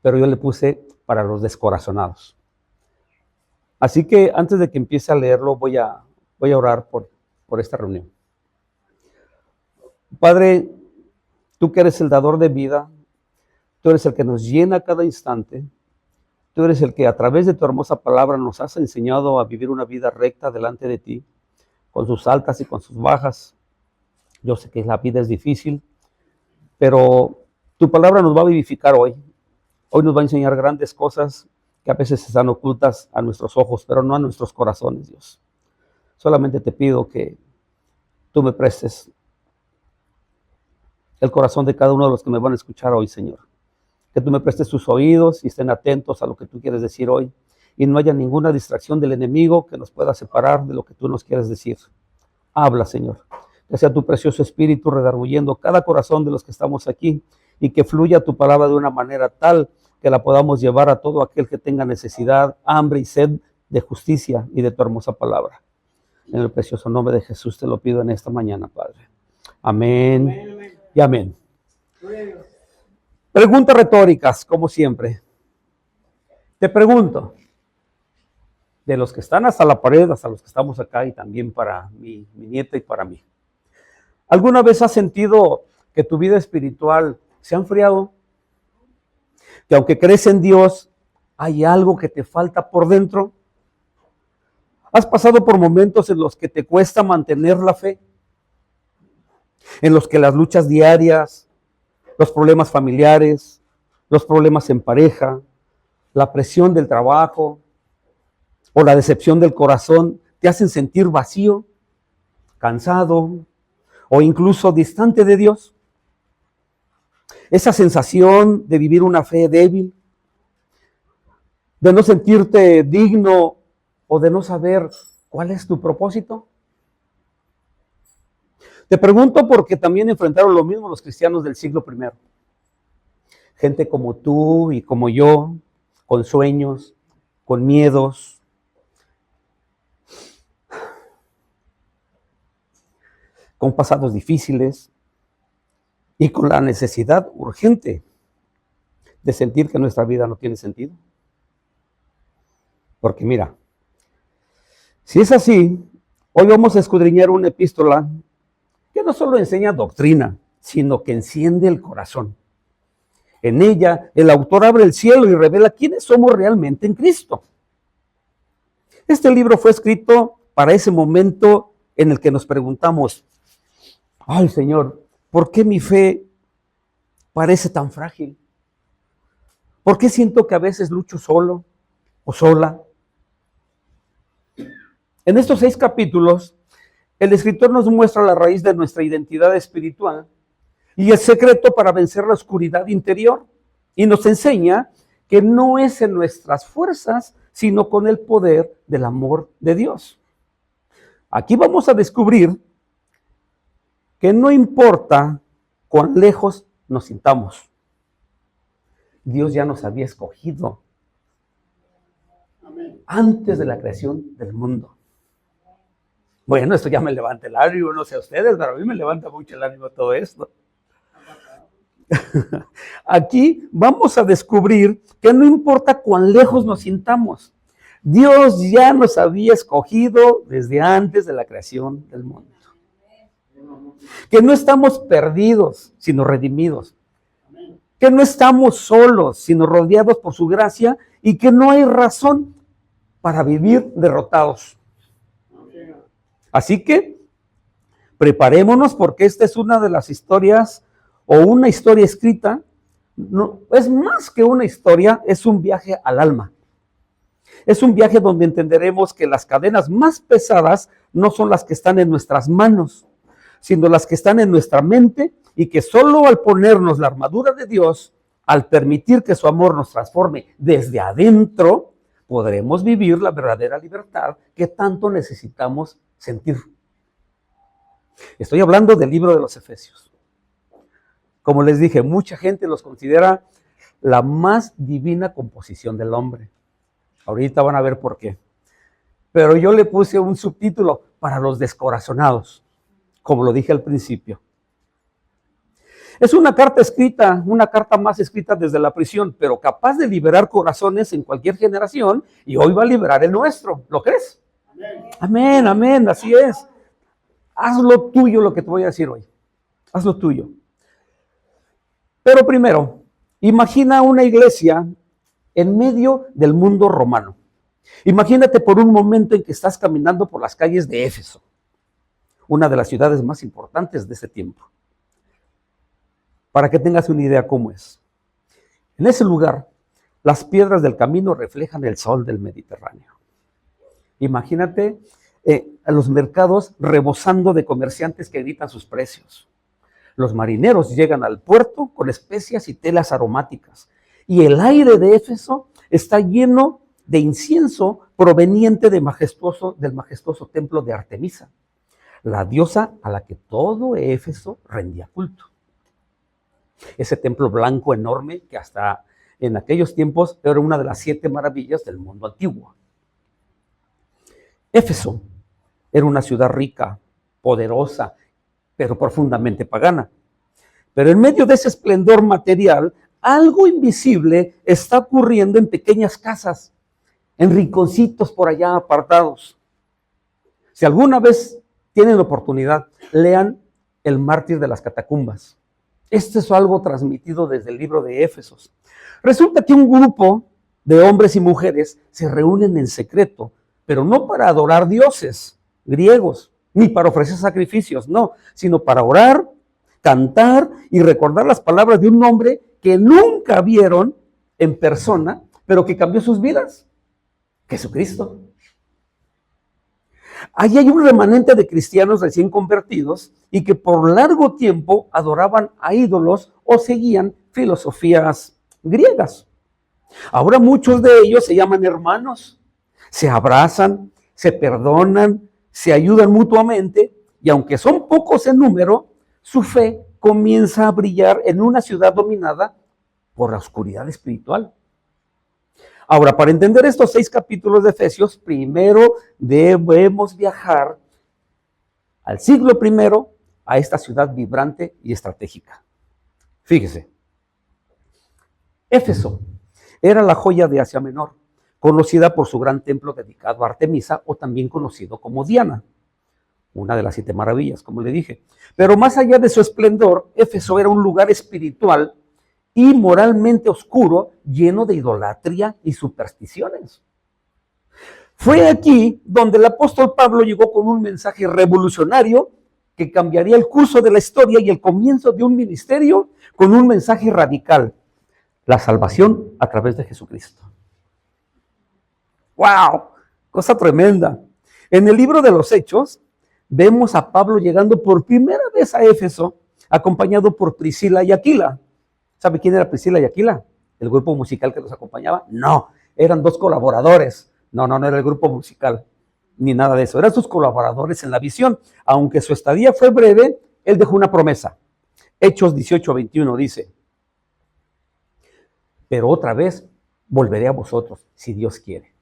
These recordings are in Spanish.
pero yo le puse para los descorazonados. Así que antes de que empiece a leerlo, voy a orar por esta reunión. Padre, tú que eres el dador de vida, tú eres el que nos llena cada instante, tú eres el que a través de tu hermosa palabra nos has enseñado a vivir una vida recta delante de ti, con sus altas y con sus bajas. Yo sé que la vida es difícil, pero tu palabra nos va a vivificar hoy. Hoy nos va a enseñar grandes cosas que a veces están ocultas a nuestros ojos, pero no a nuestros corazones, Dios. Solamente te pido que tú me prestes el corazón de cada uno de los que me van a escuchar hoy, Señor. Que tú me prestes tus oídos y estén atentos a lo que tú quieres decir hoy. Y no haya ninguna distracción del enemigo que nos pueda separar de lo que tú nos quieres decir. Habla, Señor. Que sea tu precioso espíritu redarguyendo cada corazón de los que estamos aquí y que fluya tu palabra de una manera tal que la podamos llevar a todo aquel que tenga necesidad, hambre y sed de justicia y de tu hermosa palabra. En el precioso nombre de Jesús te lo pido en esta mañana, Padre. Amén, amén, amén. Y amén. Preguntas retóricas, como siempre. Te pregunto, de los que están hasta la pared, hasta los que estamos acá y también para mi nieta y para mí. ¿Alguna vez has sentido que tu vida espiritual se ha enfriado? Que aunque crees en Dios, hay algo que te falta por dentro. ¿Has pasado por momentos en los que te cuesta mantener la fe? En los que las luchas diarias, los problemas familiares, los problemas en pareja, la presión del trabajo o la decepción del corazón te hacen sentir vacío, cansado o incluso distante de Dios? Esa sensación de vivir una fe débil, de no sentirte digno o de no saber cuál es tu propósito. Te pregunto porque también enfrentaron lo mismo los cristianos del siglo I. Gente como tú y como yo, con sueños, con miedos, con pasados difíciles y con la necesidad urgente de sentir que nuestra vida no tiene sentido. Porque mira, si es así, hoy vamos a escudriñar una epístola que no solo enseña doctrina, sino que enciende el corazón. En ella, el autor abre el cielo y revela quiénes somos realmente en Cristo. Este libro fue escrito para ese momento en el que nos preguntamos, ay Señor, ¿por qué mi fe parece tan frágil? ¿Por qué siento que a veces lucho solo o sola? En estos 6 capítulos, el escritor nos muestra la raíz de nuestra identidad espiritual y el secreto para vencer la oscuridad interior. Y nos enseña que no es en nuestras fuerzas, sino con el poder del amor de Dios. Aquí vamos a descubrir que no importa cuán lejos nos sintamos, Dios ya nos había escogido antes de la creación del mundo. Bueno, esto ya me levanta el ánimo, no sé a ustedes, pero a mí me levanta mucho el ánimo todo esto. Aquí vamos a descubrir que no importa cuán lejos nos sintamos, Dios ya nos había escogido desde antes de la creación del mundo. Que no estamos perdidos, sino redimidos. Que no estamos solos, sino rodeados por su gracia y que no hay razón para vivir derrotados. Así que preparémonos porque esta es una de las historias o una historia escrita, no, es más que una historia, es un viaje al alma. Es un viaje donde entenderemos que las cadenas más pesadas no son las que están en nuestras manos, sino las que están en nuestra mente y que solo al ponernos la armadura de Dios, al permitir que su amor nos transforme desde adentro, podremos vivir la verdadera libertad que tanto necesitamos sentir. Estoy hablando del libro de los Efesios. Como les dije, mucha gente los considera la más divina composición del hombre. Ahorita van a ver por qué. Pero yo le puse un subtítulo para los descorazonados, como lo dije al principio. Es una carta escrita, una carta más escrita desde la prisión, pero capaz de liberar corazones en cualquier generación, y hoy va a liberar el nuestro. ¿Lo crees? Amén, amén, así es. Haz lo tuyo lo que te voy a decir hoy. Haz lo tuyo. Pero primero, imagina una iglesia en medio del mundo romano. Imagínate por un momento en que estás caminando por las calles de Éfeso, una de las ciudades más importantes de ese tiempo. Para que tengas una idea cómo es. En ese lugar, las piedras del camino reflejan el sol del Mediterráneo. Imagínate a los mercados rebosando de comerciantes que gritan sus precios. Los marineros llegan al puerto con especias y telas aromáticas. Y el aire de Éfeso está lleno de incienso proveniente del majestuoso templo de Artemisa, la diosa a la que todo Éfeso rendía culto. Ese templo blanco enorme que hasta en aquellos tiempos era una de las 7 maravillas del mundo antiguo. Éfeso era una ciudad rica, poderosa, pero profundamente pagana. Pero en medio de ese esplendor material, algo invisible está ocurriendo en pequeñas casas, en rinconcitos por allá apartados. Si alguna vez tienen la oportunidad, lean El mártir de las catacumbas. Este es algo transmitido desde el libro de Éfesos. Resulta que un grupo de hombres y mujeres se reúnen en secreto, pero no para adorar dioses griegos, ni para ofrecer sacrificios, no, sino para orar, cantar y recordar las palabras de un hombre que nunca vieron en persona, pero que cambió sus vidas, Jesucristo. Allí hay un remanente de cristianos recién convertidos y que por largo tiempo adoraban a ídolos o seguían filosofías griegas. Ahora muchos de ellos se llaman hermanos, se abrazan, se perdonan, se ayudan mutuamente y aunque son pocos en número, su fe comienza a brillar en una ciudad dominada por la oscuridad espiritual. Ahora, para entender estos 6 capítulos de Efesios, primero debemos viajar al siglo I, a esta ciudad vibrante y estratégica. Fíjese, Éfeso era la joya de Asia Menor, conocida por su gran templo dedicado a Artemisa, o también conocido como Diana, una de las 7 maravillas, como le dije. Pero más allá de su esplendor, Éfeso era un lugar espiritual y moralmente oscuro, lleno de idolatría y supersticiones. Fue aquí donde el apóstol Pablo llegó con un mensaje revolucionario que cambiaría el curso de la historia y el comienzo de un ministerio con un mensaje radical: la salvación a través de Jesucristo. ¡Wow! Cosa tremenda. En el libro de los Hechos, vemos a Pablo llegando por primera vez a Éfeso, acompañado por Priscila y Aquila. ¿Sabe quién era Priscila y Aquila? ¿El grupo musical que los acompañaba? No, eran 2 colaboradores. No era el grupo musical, ni nada de eso. Eran sus colaboradores en la visión. Aunque su estadía fue breve, él dejó una promesa. Hechos 18:21 dice: pero otra vez volveré a vosotros, si Dios quiere.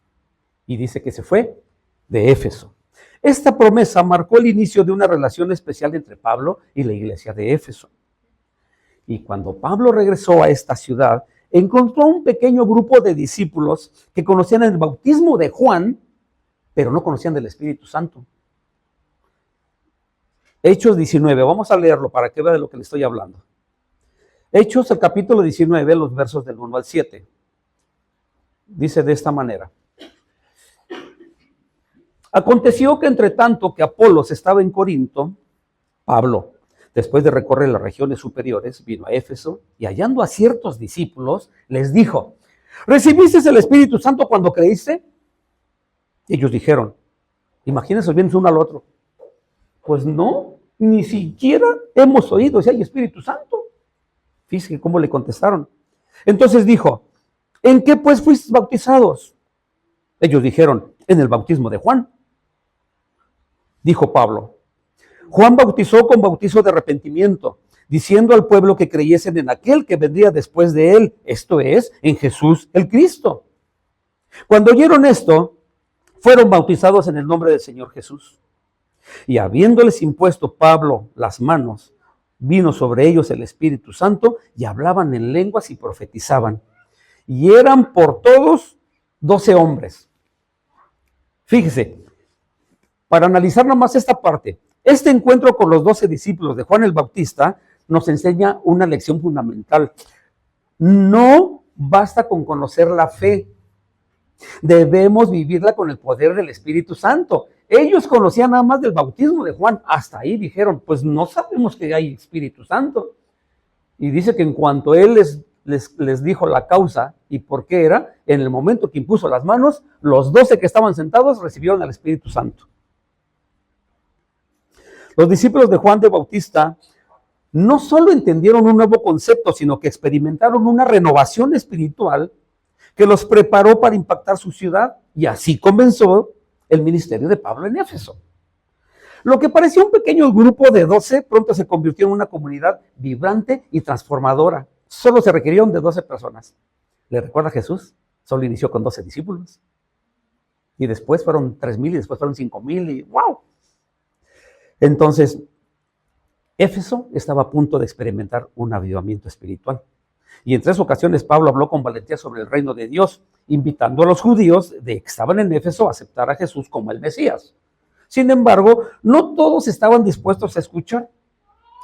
Y dice que se fue de Éfeso. Esta promesa marcó el inicio de una relación especial entre Pablo y la iglesia de Éfeso. Y cuando Pablo regresó a esta ciudad, encontró un pequeño grupo de discípulos que conocían el bautismo de Juan, pero no conocían del Espíritu Santo. Hechos 19, vamos a leerlo para que vea de lo que le estoy hablando. Hechos, el capítulo 19, los versos del 1 al 7. Dice de esta manera: aconteció que entre tanto que Apolos estaba en Corinto, Pablo, después de recorrer las regiones superiores, vino a Éfeso y hallando a ciertos discípulos, les dijo: ¿recibiste el Espíritu Santo cuando creíste? Ellos dijeron, imagínense bien uno al otro, pues no, ni siquiera hemos oído si hay Espíritu Santo. Fíjense cómo le contestaron. Entonces dijo, ¿en qué pues fuisteis bautizados? Ellos dijeron, en el bautismo de Juan. Dijo Pablo, Juan bautizó con bautizo de arrepentimiento, diciendo al pueblo que creyesen en aquel que vendría después de él, esto es, en Jesús el Cristo. Cuando oyeron esto, fueron bautizados en el nombre del Señor Jesús. Y habiéndoles impuesto Pablo las manos, Vino sobre ellos el Espíritu Santo y hablaban en lenguas y profetizaban. Y eran por todos 12 hombres. Fíjese, para analizar nomás esta parte, este encuentro con los 12 discípulos de Juan el Bautista nos enseña una lección fundamental. No basta con conocer la fe, debemos vivirla con el poder del Espíritu Santo. Ellos conocían nada más del bautismo de Juan, hasta ahí dijeron, pues no sabemos que hay Espíritu Santo. Y dice que en cuanto él les dijo la causa y por qué era, en el momento que impuso las manos, los 12 que estaban sentados recibieron al Espíritu Santo. Los discípulos de Juan de Bautista no solo entendieron un nuevo concepto, sino que experimentaron una renovación espiritual que los preparó para impactar su ciudad, y así comenzó el ministerio de Pablo en Éfeso. Lo que parecía un pequeño grupo de 12 pronto se convirtió en una comunidad vibrante y transformadora. Solo se requirieron de 12 personas. ¿Le recuerda a Jesús? Solo inició con 12 discípulos. Y después fueron 3,000 y después fueron 5,000 y ¡wow! Entonces, Éfeso estaba a punto de experimentar un avivamiento espiritual. Y en 3 ocasiones Pablo habló con valentía sobre el reino de Dios, invitando a los judíos que estaban en Éfeso a aceptar a Jesús como el Mesías. Sin embargo, no todos estaban dispuestos a escuchar.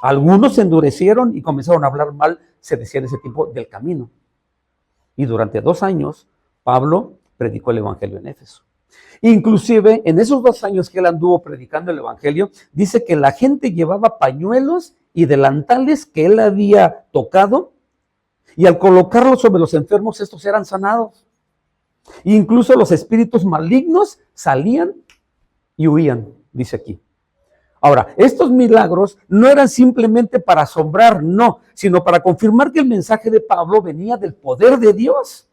Algunos se endurecieron y comenzaron a hablar mal, se decía en ese tiempo, del camino. Y durante 2 años, Pablo predicó el evangelio en Éfeso. Inclusive, en esos 2 años que él anduvo predicando el evangelio, dice que la gente llevaba pañuelos y delantales que él había tocado, y al colocarlos sobre los enfermos, estos eran sanados. Incluso los espíritus malignos salían y huían, dice aquí. Ahora, estos milagros no eran simplemente para asombrar, no, sino para confirmar que el mensaje de Pablo venía del poder de Dios.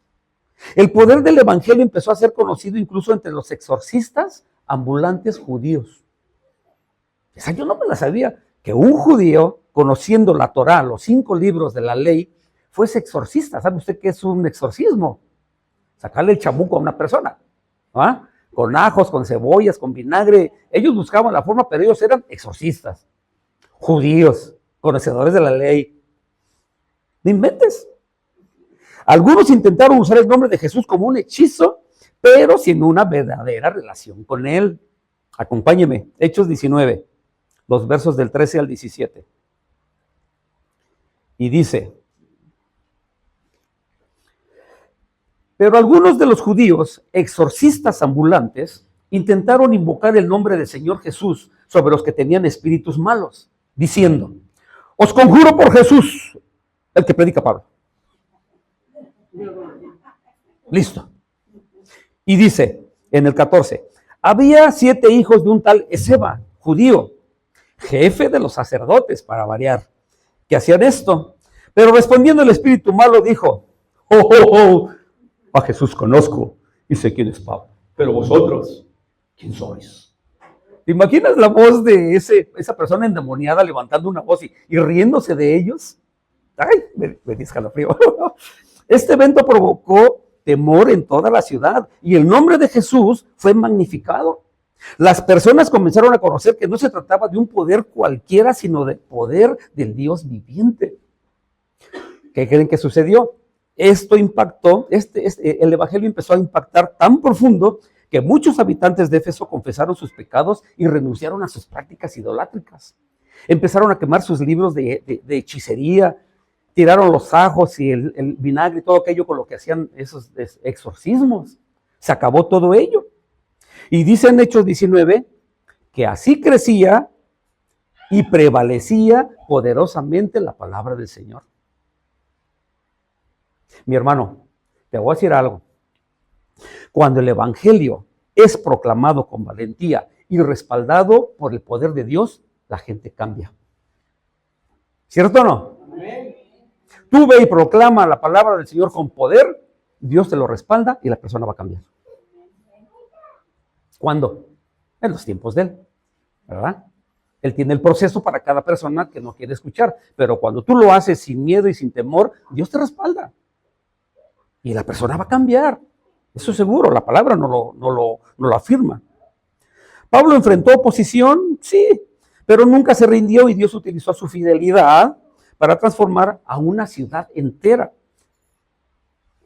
El poder del evangelio empezó a ser conocido incluso entre los exorcistas ambulantes judíos. Esa yo no me la sabía, que un judío, conociendo la Torá, los 5 libros de la ley, fuese exorcista. ¿Sabe usted qué es un exorcismo? Sacarle el chamuco a una persona, ¿ah? Con ajos, con cebollas, con vinagre. Ellos buscaban la forma, pero ellos eran exorcistas, judíos, conocedores de la ley. No inventes. Algunos intentaron usar el nombre de Jesús como un hechizo, pero sin una verdadera relación con él. Acompáñeme, Hechos 19, los versos del 13 al 17. Y dice: pero algunos de los judíos, exorcistas ambulantes, intentaron invocar el nombre del Señor Jesús sobre los que tenían espíritus malos, diciendo: os conjuro por Jesús, el que predica Pablo. Listo. Y dice en el 14: había 7 hijos de un tal Esceva, judío, jefe de los sacerdotes, para variar, que hacían esto. Pero respondiendo el espíritu malo dijo: a Jesús conozco y sé quién es Pablo, pero vosotros, ¿quién sois? ¿Te imaginas la voz de esa persona endemoniada levantando una voz y riéndose de ellos? Ay, me di escalofrío. Este evento provocó temor en toda la ciudad y el nombre de Jesús fue magnificado. Las personas comenzaron a conocer que no se trataba de un poder cualquiera, sino del poder del Dios viviente. ¿Qué creen que sucedió? Esto impactó, el evangelio empezó a impactar tan profundo que muchos habitantes de Éfeso confesaron sus pecados y renunciaron a sus prácticas idolátricas. Empezaron a quemar sus libros de hechicería, tiraron los ajos y el vinagre y todo aquello con lo que hacían esos exorcismos. Se acabó todo ello. Y dice en Hechos 19 que así crecía y prevalecía poderosamente la palabra del Señor. Mi hermano, te voy a decir algo. Cuando el evangelio es proclamado con valentía y respaldado por el poder de Dios, la gente cambia. ¿Cierto o no? Amén. Tú ve y proclama la palabra del Señor con poder, Dios te lo respalda y la persona va a cambiar. ¿Cuándo? En los tiempos de Él, ¿verdad? Él tiene el proceso para cada persona que no quiere escuchar, pero cuando tú lo haces sin miedo y sin temor, Dios te respalda. Y la persona va a cambiar. Eso es seguro, la palabra no lo afirma. ¿Pablo enfrentó oposición? Sí, Pero nunca se rindió y Dios utilizó su fidelidad para transformar a una ciudad entera.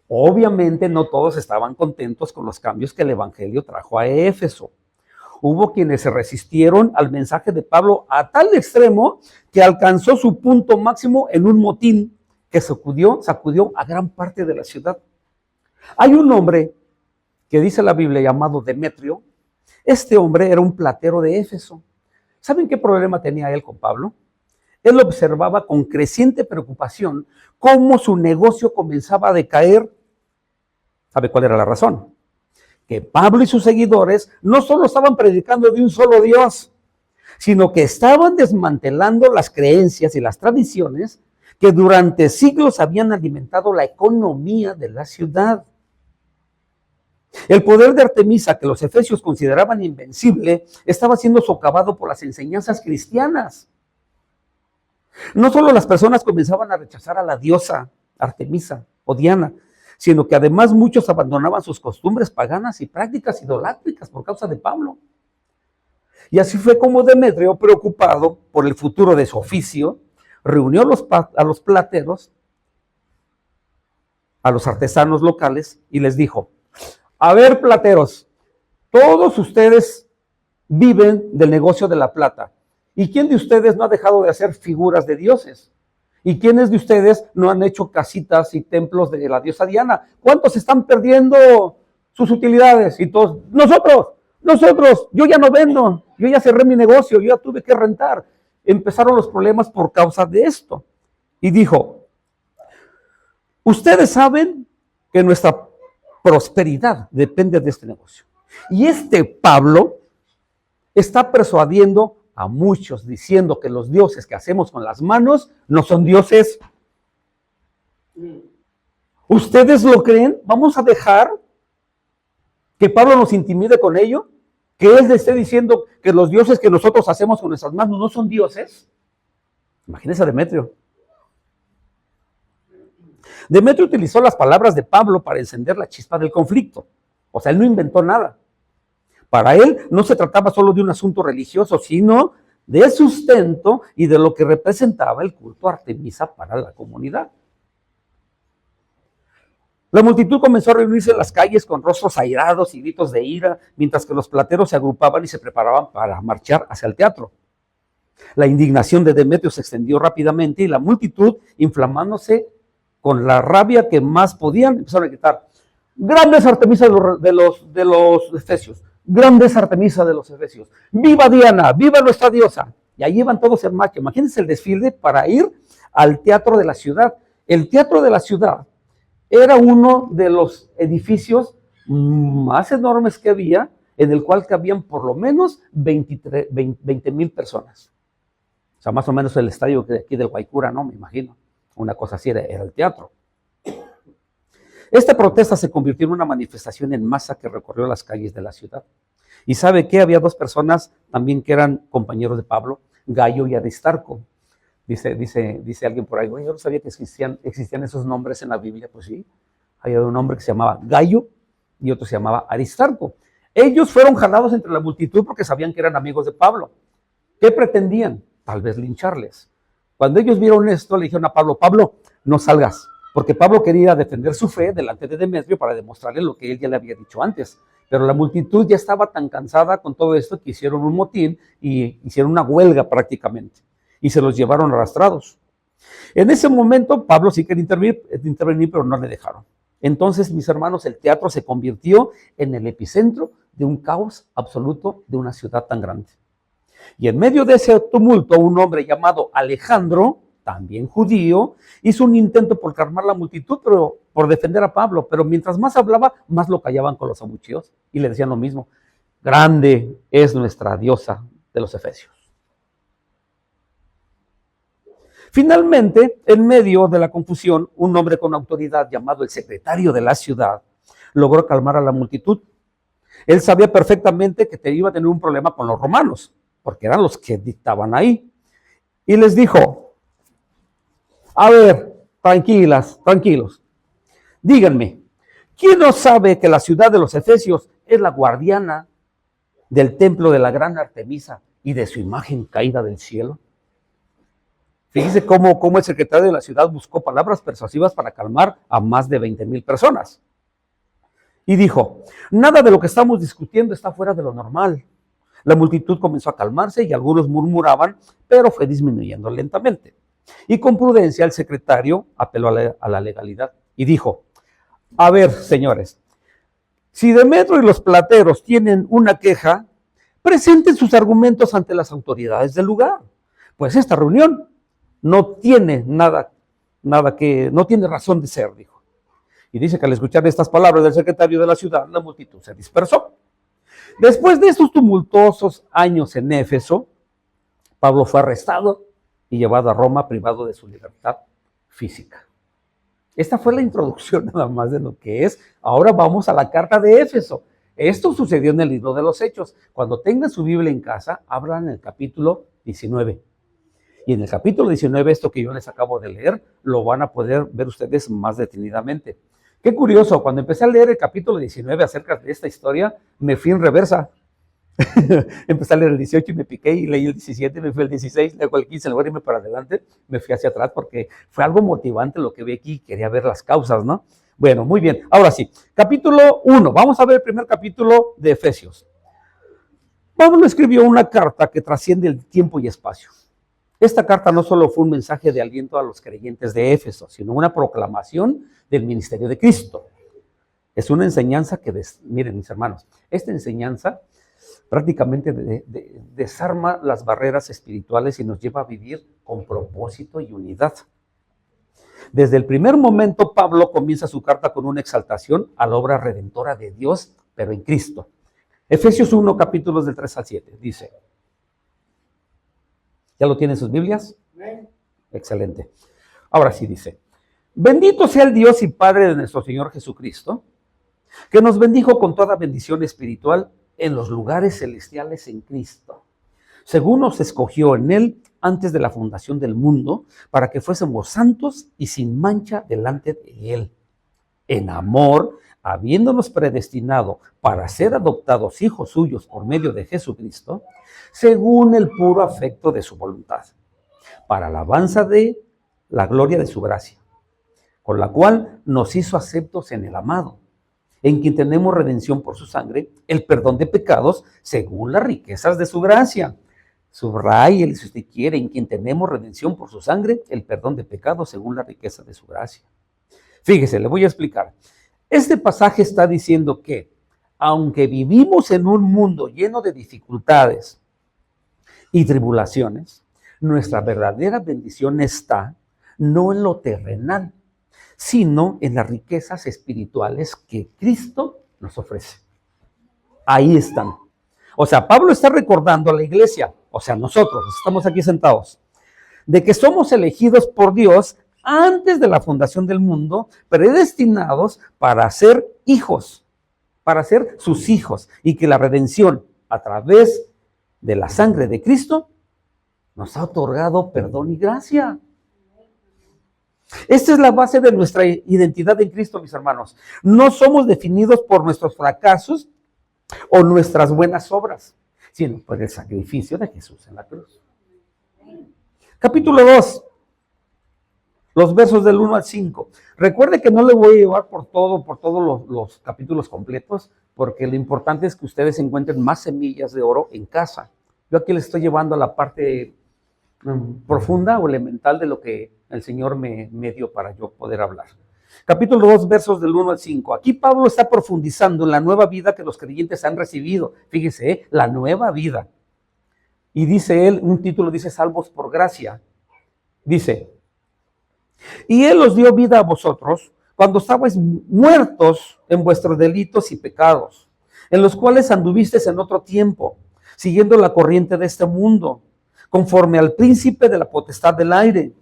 Obviamente no todos estaban contentos con los cambios que el Evangelio trajo a Éfeso. Hubo quienes se resistieron al mensaje de Pablo a tal extremo que alcanzó su punto máximo en un motín que sacudió a gran parte de la ciudad. Hay un hombre que dice la Biblia llamado Demetrio. Este hombre era un platero de Éfeso. ¿Saben qué problema tenía él con Pablo? Él observaba con creciente preocupación cómo su negocio comenzaba a decaer. ¿Sabe cuál era la razón? Que Pablo y sus seguidores no solo estaban predicando de un solo Dios, sino que estaban desmantelando las creencias y las tradiciones que durante siglos habían alimentado la economía de la ciudad. El poder de Artemisa, que los efesios consideraban invencible, estaba siendo socavado por las enseñanzas cristianas. No solo las personas comenzaban a rechazar a la diosa Artemisa o Diana, sino que además muchos abandonaban sus costumbres paganas y prácticas idolátricas por causa de Pablo. Y así fue como Demetrio, preocupado por el futuro de su oficio, reunió a los plateros, a los artesanos locales, y les dijo: a ver, plateros, todos ustedes viven del negocio de la plata. ¿Y quién de ustedes no ha dejado de hacer figuras de dioses? ¿Y quiénes de ustedes no han hecho casitas y templos de la diosa Diana? ¿Cuántos están perdiendo sus utilidades? Y todos, nosotros, yo ya no vendo, yo ya cerré mi negocio, yo ya tuve que rentar. Empezaron los problemas por causa de esto. Y dijo: ustedes saben que nuestra prosperidad depende de este negocio. Y este Pablo está persuadiendo a muchos diciendo que los dioses que hacemos con las manos no son dioses. ¿Ustedes lo creen? ¿Vamos a dejar que Pablo nos intimide con ello? ¿Que él le esté diciendo que los dioses que nosotros hacemos con nuestras manos no son dioses? Imagínense a Demetrio. Demetrio utilizó las palabras de Pablo para encender la chispa del conflicto. O sea, él no inventó nada. Para él no se trataba solo de un asunto religioso, sino de sustento y de lo que representaba el culto a Artemisa para la comunidad. La multitud comenzó a reunirse en las calles con rostros airados y gritos de ira, mientras que los plateros se agrupaban y se preparaban para marchar hacia el teatro. La indignación de Demetrio se extendió rápidamente y la multitud, inflamándose con la rabia que más podían, empezaron a gritar: grandes Artemisa de los efesios, grandes Artemisa de los efesios, viva Diana, viva nuestra diosa. Y ahí iban todos en marcha. Imagínense el desfile para ir al teatro de la ciudad. El teatro de la ciudad era uno de los edificios más enormes que había, en el cual cabían por lo menos 20,000 personas. O sea, más o menos el estadio de aquí del Guaycura, ¿no? Me imagino. Una cosa así era el teatro. Esta protesta se convirtió en una manifestación en masa que recorrió las calles de la ciudad. ¿Y sabe qué? Había dos personas también que eran compañeros de Pablo, Gayo y Aristarco. Dice alguien por ahí: yo no sabía que existían esos nombres en la Biblia. Pues sí, había un hombre que se llamaba Gayo y otro se llamaba Aristarco. Ellos fueron jalados entre la multitud porque sabían que eran amigos de Pablo. ¿Qué pretendían? Tal vez lincharles. Cuando ellos vieron esto, le dijeron a Pablo: Pablo, no salgas, porque Pablo quería defender su fe delante de Demetrio para demostrarle lo que él ya le había dicho antes. Pero la multitud ya estaba tan cansada con todo esto que hicieron un motín y hicieron una huelga prácticamente. Y se los llevaron arrastrados. En ese momento Pablo sí quería intervenir, pero no le dejaron. Entonces, mis hermanos, el teatro se convirtió en el epicentro de un caos absoluto de una ciudad tan grande. Y en medio de ese tumulto, un hombre llamado Alejandro, también judío, hizo un intento por calmar la multitud, pero por defender a Pablo. Pero mientras más hablaba, más lo callaban con los abucheos y le decían lo mismo: grande es nuestra diosa de los efesios. Finalmente, en medio de la confusión, un hombre con autoridad llamado el secretario de la ciudad logró calmar a la multitud. Él sabía perfectamente que iba a tener un problema con los romanos, porque eran los que dictaban ahí. Y les dijo: a ver, tranquilos, díganme, ¿quién no sabe que la ciudad de los efesios es la guardiana del templo de la gran Artemisa y de su imagen caída del cielo. Fíjese cómo el secretario de la ciudad buscó palabras persuasivas para calmar a más de 20,000 personas. Y dijo, nada de lo que estamos discutiendo está fuera de lo normal. La multitud comenzó a calmarse y algunos murmuraban, pero fue disminuyendo lentamente. Y con prudencia el secretario apeló a la legalidad y dijo, a ver, señores, si Demetrio y los plateros tienen una queja, presenten sus argumentos ante las autoridades del lugar. Pues esta reunión no tiene no tiene razón de ser, dijo. Y dice que al escuchar estas palabras del secretario de la ciudad, la multitud se dispersó. Después de estos tumultuosos años en Éfeso, Pablo fue arrestado y llevado a Roma privado de su libertad física. Esta fue la introducción nada más de lo que es. Ahora vamos a la carta de Éfeso. Esto sucedió en el libro de los Hechos. Cuando tengan su Biblia en casa, abran el capítulo 19. Y en el capítulo 19, esto que yo les acabo de leer, lo van a poder ver ustedes más detenidamente. Qué curioso, cuando empecé a leer el capítulo 19 acerca de esta historia, me fui en reversa. Empecé a leer el 18 y me piqué y leí el 17, me fui al 16, luego el 15, luego irme para adelante, me fui hacia atrás porque fue algo motivante lo que vi aquí, quería ver las causas, ¿no? Bueno, muy bien, ahora sí, capítulo 1, vamos a ver el primer capítulo de Efesios. Pablo escribió una carta que trasciende el tiempo y espacio. Esta carta no solo fue un mensaje de aliento a los creyentes de Éfeso, sino una proclamación del ministerio de Cristo. Es una enseñanza que, miren mis hermanos, esta enseñanza prácticamente desarma las barreras espirituales y nos lleva a vivir con propósito y unidad. Desde el primer momento, Pablo comienza su carta con una exaltación a la obra redentora de Dios, pero en Cristo. Efesios 1, capítulos del 3 al 7, dice. ¿Ya lo tienen sus Biblias? Excelente. Ahora sí dice, bendito sea el Dios y Padre de nuestro Señor Jesucristo, que nos bendijo con toda bendición espiritual en los lugares celestiales en Cristo, según nos escogió en Él antes de la fundación del mundo, para que fuésemos santos y sin mancha delante de Él. En amor, habiéndonos predestinado para ser adoptados hijos suyos por medio de Jesucristo, según el puro afecto de su voluntad, para alabanza de la gloria de su gracia, con la cual nos hizo aceptos en el amado, en quien tenemos redención por su sangre, el perdón de pecados, según las riquezas de su gracia. Subraye, si usted quiere, en quien tenemos redención por su sangre, el perdón de pecados, según la riqueza de su gracia. Fíjese, le voy a explicar. Este pasaje está diciendo que, aunque vivimos en un mundo lleno de dificultades y tribulaciones, nuestra verdadera bendición está no en lo terrenal, sino en las riquezas espirituales que Cristo nos ofrece. Ahí están. O sea, Pablo está recordando a la iglesia, o sea, nosotros estamos aquí sentados, de que somos elegidos por Dios antes de la fundación del mundo, predestinados para ser hijos, para ser sus hijos, y que la redención a través de la sangre de Cristo nos ha otorgado perdón y gracia. Esta es la base de nuestra identidad en Cristo, mis hermanos. No somos definidos por nuestros fracasos o nuestras buenas obras, sino por el sacrificio de Jesús en la cruz. Capítulo 2, los versos del 1 al 5. Recuerde que no le voy a llevar por todos los capítulos completos, porque lo importante es que ustedes encuentren más semillas de oro en casa. Yo aquí les estoy llevando a la parte profunda o elemental de lo que el Señor me dio para yo poder hablar. Capítulo 2, versos del 1 al 5. Aquí Pablo está profundizando en la nueva vida que los creyentes han recibido. Fíjese, la nueva vida. Y dice él, un título dice, salvos por gracia. Dice, y Él os dio vida a vosotros cuando estabais muertos en vuestros delitos y pecados, en los cuales anduvisteis en otro tiempo, siguiendo la corriente de este mundo, conforme al príncipe de la potestad del aire,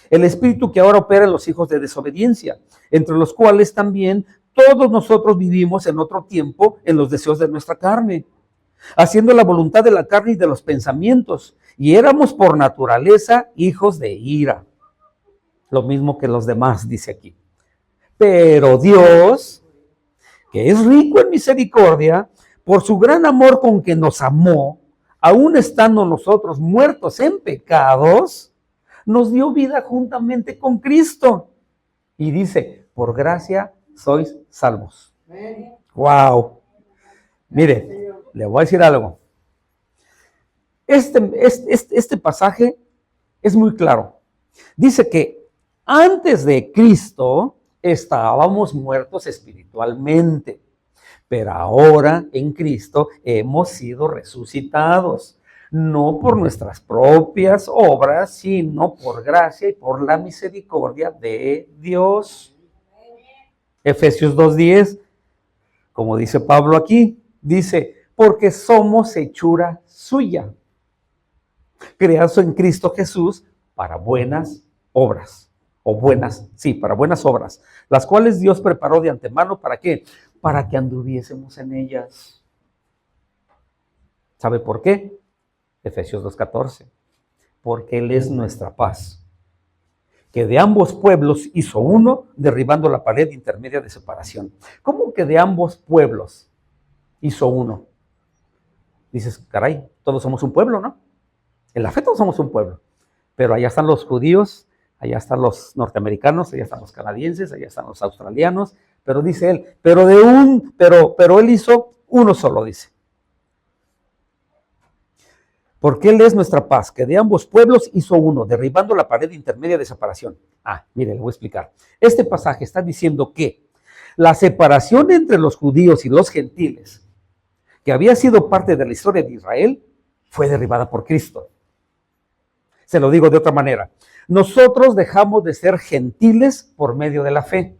el espíritu que ahora opera en los hijos de desobediencia, entre los cuales también todos nosotros vivimos en otro tiempo en los deseos de nuestra carne, haciendo la voluntad de la carne y de los pensamientos, y éramos por naturaleza hijos de ira. Lo mismo que los demás, dice aquí. Pero Dios, que es rico en misericordia, por su gran amor con que nos amó, aún estando nosotros muertos en pecados, nos dio vida juntamente con Cristo. Y dice, por gracia sois salvos. ¡Wow! Mire, le voy a decir algo. Este pasaje es muy claro. Dice que antes de Cristo estábamos muertos espiritualmente, pero ahora en Cristo hemos sido resucitados, no por nuestras propias obras, sino por gracia y por la misericordia de Dios. Efesios 2:10, como dice Pablo aquí, dice, porque somos hechura suya, creados en Cristo Jesús para buenas obras, para buenas obras, las cuales Dios preparó de antemano, ¿para qué? Para que anduviésemos en ellas. ¿Sabe por qué? Efesios 2:14, porque Él es nuestra paz, que de ambos pueblos hizo uno, derribando la pared intermedia de separación. ¿Cómo que de ambos pueblos hizo uno? Dices, caray, todos somos un pueblo, ¿no? En la fe todos somos un pueblo, pero allá están los judíos, allá están los norteamericanos, allá están los canadienses, allá están los australianos, pero dice él, pero él hizo uno solo, dice. Porque Él es nuestra paz, que de ambos pueblos hizo uno, derribando la pared intermedia de separación. Mire, le voy a explicar. Este pasaje está diciendo que la separación entre los judíos y los gentiles, que había sido parte de la historia de Israel, fue derribada por Cristo. Se lo digo de otra manera. Nosotros dejamos de ser gentiles por medio de la fe.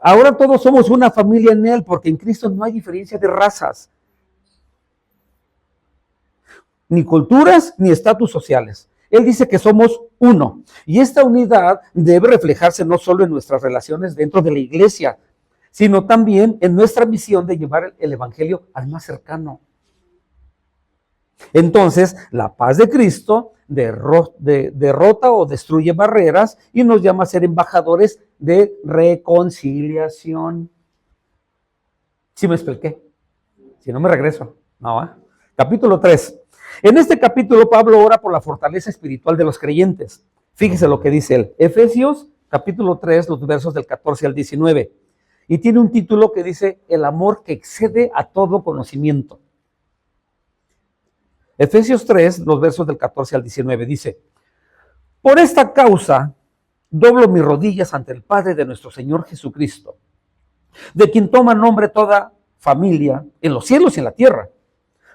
Ahora todos somos una familia en Él, porque en Cristo no hay diferencia de razas, ni culturas, ni estatus sociales. Él dice que somos uno. Y esta unidad debe reflejarse no solo en nuestras relaciones dentro de la iglesia, sino también en nuestra misión de llevar el evangelio al más cercano. Entonces, la paz de Cristo derrota o destruye barreras y nos llama a ser embajadores de reconciliación. ¿Sí me expliqué? Si no, me regreso. Capítulo 3. En este capítulo, Pablo ora por la fortaleza espiritual de los creyentes. Fíjese lo que dice él. Efesios, capítulo 3, los versos del 14 al 19. Y tiene un título que dice, el amor que excede a todo conocimiento. Efesios 3, los versos del 14 al 19, dice, por esta causa doblo mis rodillas ante el Padre de nuestro Señor Jesucristo, de quien toma nombre toda familia en los cielos y en la tierra,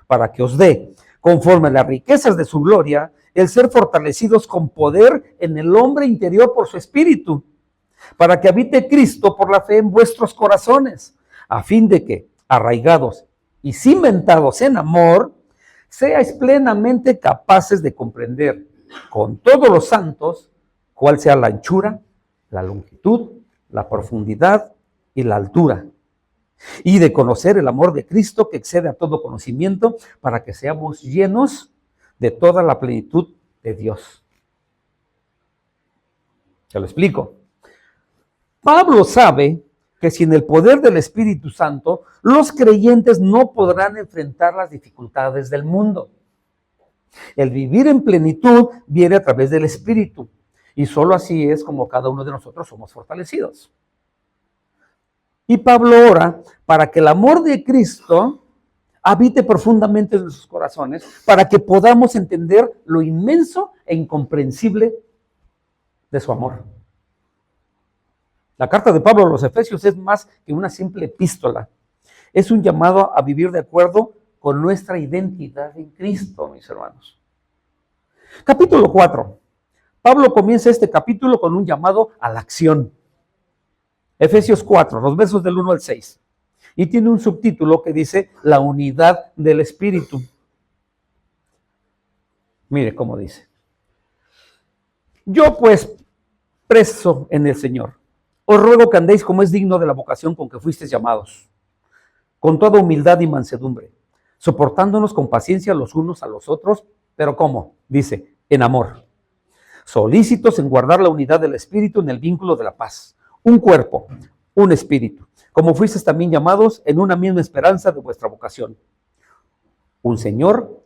para que os dé, conforme a las riquezas de su gloria, el ser fortalecidos con poder en el hombre interior por su espíritu, para que habite Cristo por la fe en vuestros corazones, a fin de que, arraigados y cimentados en amor, seáis plenamente capaces de comprender con todos los santos cuál sea la anchura, la longitud, la profundidad y la altura, y de conocer el amor de Cristo que excede a todo conocimiento, para que seamos llenos de toda la plenitud de Dios. Se lo explico. Pablo sabe que sin el poder del Espíritu Santo, los creyentes no podrán enfrentar las dificultades del mundo. El vivir en plenitud viene a través del Espíritu, y solo así es como cada uno de nosotros somos fortalecidos. Y Pablo ora para que el amor de Cristo habite profundamente en nuestros corazones, para que podamos entender lo inmenso e incomprensible de su amor. La carta de Pablo a los Efesios es más que una simple epístola. Es un llamado a vivir de acuerdo con nuestra identidad en Cristo, mis hermanos. Capítulo 4. Pablo comienza este capítulo con un llamado a la acción. Efesios 4, los versos del 1 al 6. Y tiene un subtítulo que dice, la unidad del Espíritu. Mire cómo dice. Yo pues, preso en el Señor, os ruego que andéis como es digno de la vocación con que fuisteis llamados, con toda humildad y mansedumbre, soportándonos con paciencia los unos a los otros, pero ¿cómo? Dice, en amor, solícitos en guardar la unidad del Espíritu en el vínculo de la paz, un cuerpo, un espíritu, como fuisteis también llamados en una misma esperanza de vuestra vocación. Un Señor,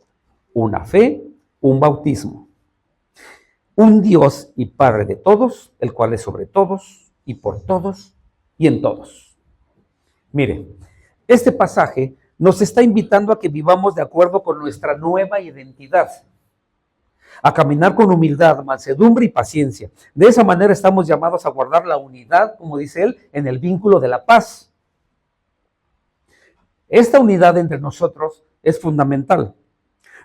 una fe, un bautismo. Un Dios y Padre de todos, el cual es sobre todos y por todos y en todos. Mire, este pasaje nos está invitando a que vivamos de acuerdo con nuestra nueva identidad, a caminar con humildad, mansedumbre y paciencia. De esa manera estamos llamados a guardar la unidad, como dice él, en el vínculo de la paz. Esta unidad entre nosotros es fundamental.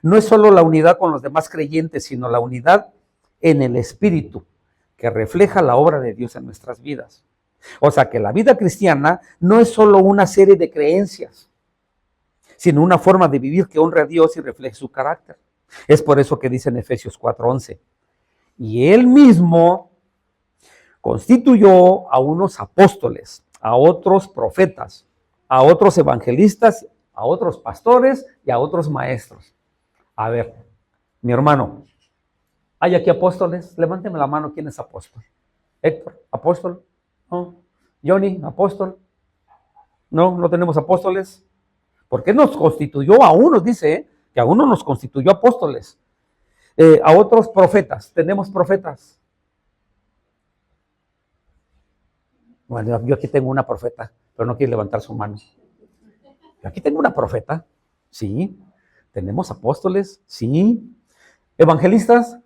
No es solo la unidad con los demás creyentes, sino la unidad en el Espíritu, que refleja la obra de Dios en nuestras vidas. O sea que la vida cristiana no es solo una serie de creencias, sino una forma de vivir que honre a Dios y refleje su carácter. Es por eso que dice en Efesios 4:11, y Él mismo constituyó a unos apóstoles, a otros profetas, a otros evangelistas, a otros pastores y a otros maestros. A ver, mi hermano, ¿hay aquí apóstoles? Levánteme la mano, ¿quién es apóstol? Héctor, apóstol. No. Johnny, apóstol. No tenemos apóstoles. ¿Por qué nos constituyó a unos? Dice, que a uno nos constituyó apóstoles. A otros profetas. ¿Tenemos profetas? Bueno, yo aquí tengo una profeta, pero no quiere levantar su mano. Yo aquí tengo una profeta. Sí. ¿Tenemos apóstoles? Sí. ¿Evangelistas?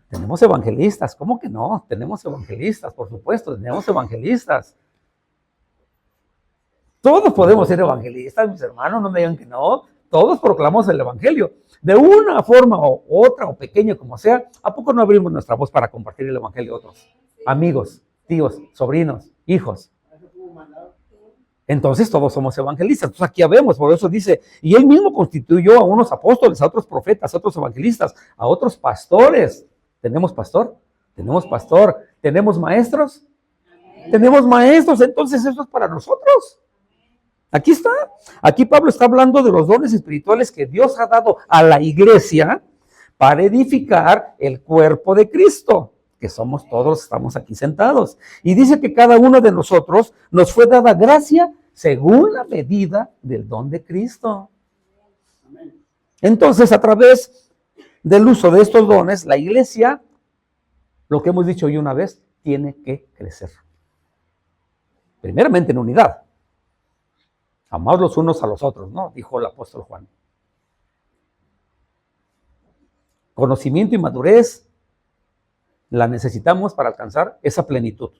Tenemos evangelistas. ¿Cómo que no? Tenemos evangelistas, por supuesto, tenemos evangelistas. Todos podemos ser evangelistas, mis hermanos, no me digan que no. Todos proclamamos el evangelio. De una forma u otra, o pequeña como sea, ¿a poco no abrimos nuestra voz para compartir el evangelio a otros? Amigos, tíos, sobrinos, hijos. Entonces todos somos evangelistas. Entonces aquí ya vemos, por eso dice, y Él mismo constituyó a unos apóstoles, a otros profetas, a otros evangelistas, a otros pastores. ¿Tenemos pastor? Tenemos pastor. ¿Tenemos maestros? Tenemos maestros, entonces eso es para nosotros. Aquí está. Aquí Pablo está hablando de los dones espirituales que Dios ha dado a la iglesia para edificar el cuerpo de Cristo, que somos todos, estamos aquí sentados. Y dice que cada uno de nosotros nos fue dada gracia según la medida del don de Cristo. Entonces, a través del uso de estos dones, la iglesia, lo que hemos dicho hoy una vez, tiene que crecer. Primeramente en unidad. Amaos los unos a los otros, ¿no? Dijo el apóstol Juan. Conocimiento y madurez la necesitamos para alcanzar esa plenitud.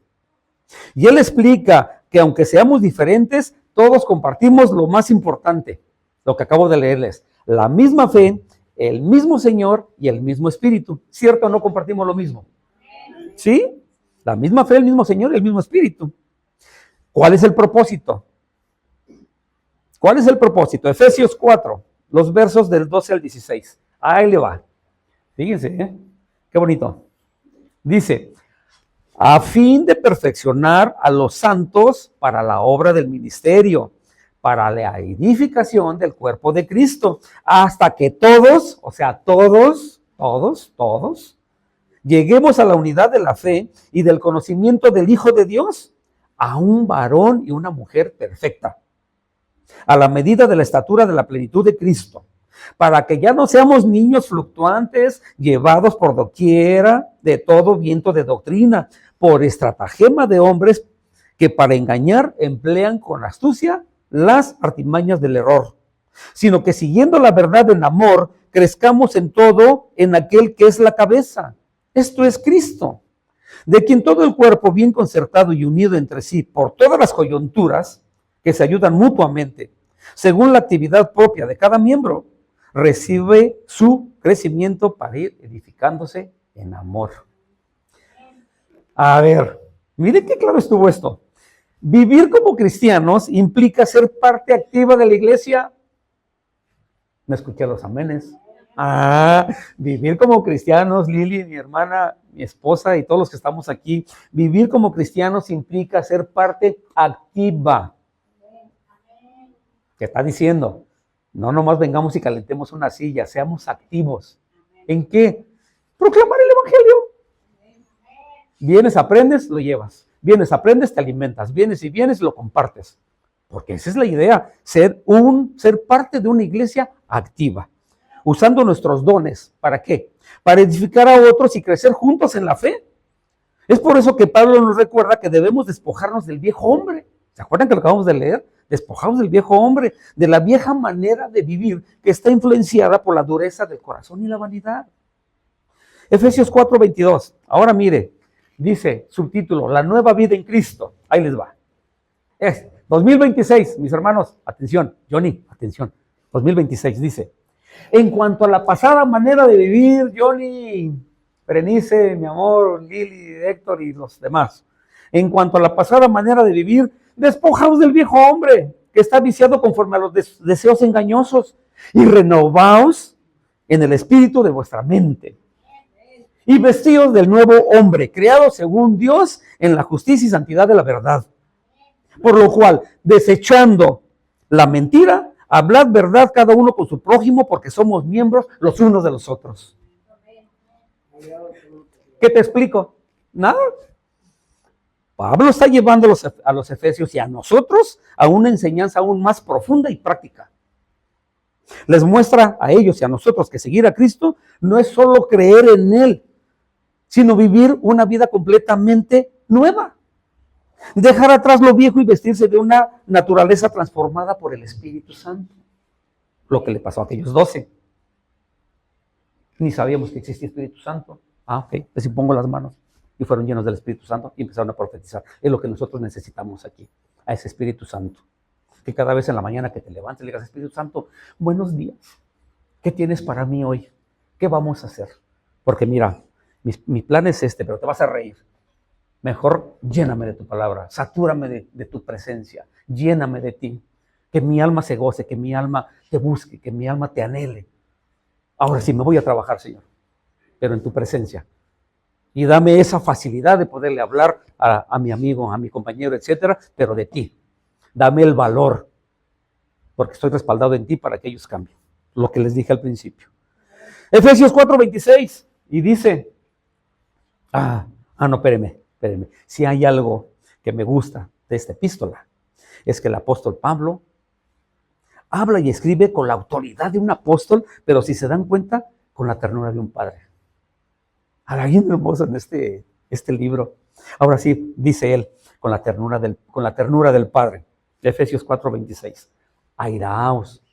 Y él explica que aunque seamos diferentes, todos compartimos lo más importante, lo que acabo de leerles. La misma fe, el mismo Señor y el mismo Espíritu. ¿Cierto o no compartimos lo mismo? ¿Sí? La misma fe, el mismo Señor y el mismo Espíritu. ¿Cuál es el propósito? ¿Cuál es el propósito? Efesios 4, los versos del 12 al 16. Ahí le va. Fíjense, qué bonito. Dice, a fin de perfeccionar a los santos para la obra del ministerio, para la edificación del cuerpo de Cristo, hasta que todos, o sea, todos, lleguemos a la unidad de la fe y del conocimiento del Hijo de Dios, a un varón y una mujer perfecta, a la medida de la estatura de la plenitud de Cristo, para que ya no seamos niños fluctuantes, llevados por doquiera de todo viento de doctrina, por estratagema de hombres que para engañar emplean con astucia las artimañas del error, sino que siguiendo la verdad en amor, crezcamos en todo en aquel que es la cabeza, esto es Cristo, de quien todo el cuerpo bien concertado y unido entre sí por todas las coyunturas que se ayudan mutuamente, según la actividad propia de cada miembro, recibe su crecimiento para ir edificándose en amor. A ver, miren qué claro estuvo esto. Vivir como cristianos implica ser parte activa de la iglesia. No escuché los amenes. Vivir como cristianos, Lili, mi hermana, mi esposa y todos los que estamos aquí, vivir como cristianos implica ser parte activa. ¿Qué está diciendo? No nomás vengamos y calentemos una silla, seamos activos. ¿En qué? Proclamar el evangelio. Vienes, aprendes, lo llevas. Vienes, aprendes, te alimentas. Vienes y vienes y lo compartes. Porque esa es la idea, ser parte de una iglesia activa, usando nuestros dones. ¿Para qué? Para edificar a otros y crecer juntos en la fe. Es por eso que Pablo nos recuerda que debemos despojarnos del viejo hombre. ¿Se acuerdan que lo acabamos de leer? Despojados del viejo hombre, de la vieja manera de vivir que está influenciada por la dureza del corazón y la vanidad. Efesios 4:22. Ahora mire, dice subtítulo, la nueva vida en Cristo. Ahí les va. Es 2026, mis hermanos, atención, Johnny, atención. 2026 dice, en cuanto a la pasada manera de vivir, Johnny, Berenice, mi amor, Lili, Héctor y los demás. En cuanto a la pasada manera de vivir, despojaos del viejo hombre que está viciado conforme a los deseos engañosos y renovaos en el espíritu de vuestra mente. Y vestíos del nuevo hombre, creado según Dios en la justicia y santidad de la verdad. Por lo cual, desechando la mentira, hablad verdad cada uno con su prójimo, porque somos miembros los unos de los otros. ¿Qué te explico? Nada. Pablo está llevando a los efesios y a nosotros a una enseñanza aún más profunda y práctica. Les muestra a ellos y a nosotros que seguir a Cristo no es solo creer en Él, sino vivir una vida completamente nueva. Dejar atrás lo viejo y vestirse de una naturaleza transformada por el Espíritu Santo. Lo que le pasó a aquellos 12. Ni sabíamos que existía Espíritu Santo. Ok, les impongo las manos. Y fueron llenos del Espíritu Santo y empezaron a profetizar. Es lo que nosotros necesitamos aquí, a ese Espíritu Santo. Que cada vez en la mañana que te levantes le digas, Espíritu Santo, buenos días. ¿Qué tienes para mí hoy? ¿Qué vamos a hacer? Porque mira, mi plan es este, pero te vas a reír. Mejor lléname de tu palabra, satúrame de tu presencia, lléname de ti. Que mi alma se goce, que mi alma te busque, que mi alma te anhele. Ahora sí, me voy a trabajar, Señor, pero en tu presencia. Y dame esa facilidad de poderle hablar a mi amigo, a mi compañero, etcétera, pero de ti. Dame el valor, porque estoy respaldado en ti para que ellos cambien. Lo que les dije al principio. Efesios 4:26, y dice, no, espéreme. Si hay algo que me gusta de esta epístola, es que el apóstol Pablo habla y escribe con la autoridad de un apóstol, pero si se dan cuenta, con la ternura de un padre. Ahora, bien hermoso en este libro. Ahora sí, dice él, con la ternura del Padre. Efesios 4:26. Airaos,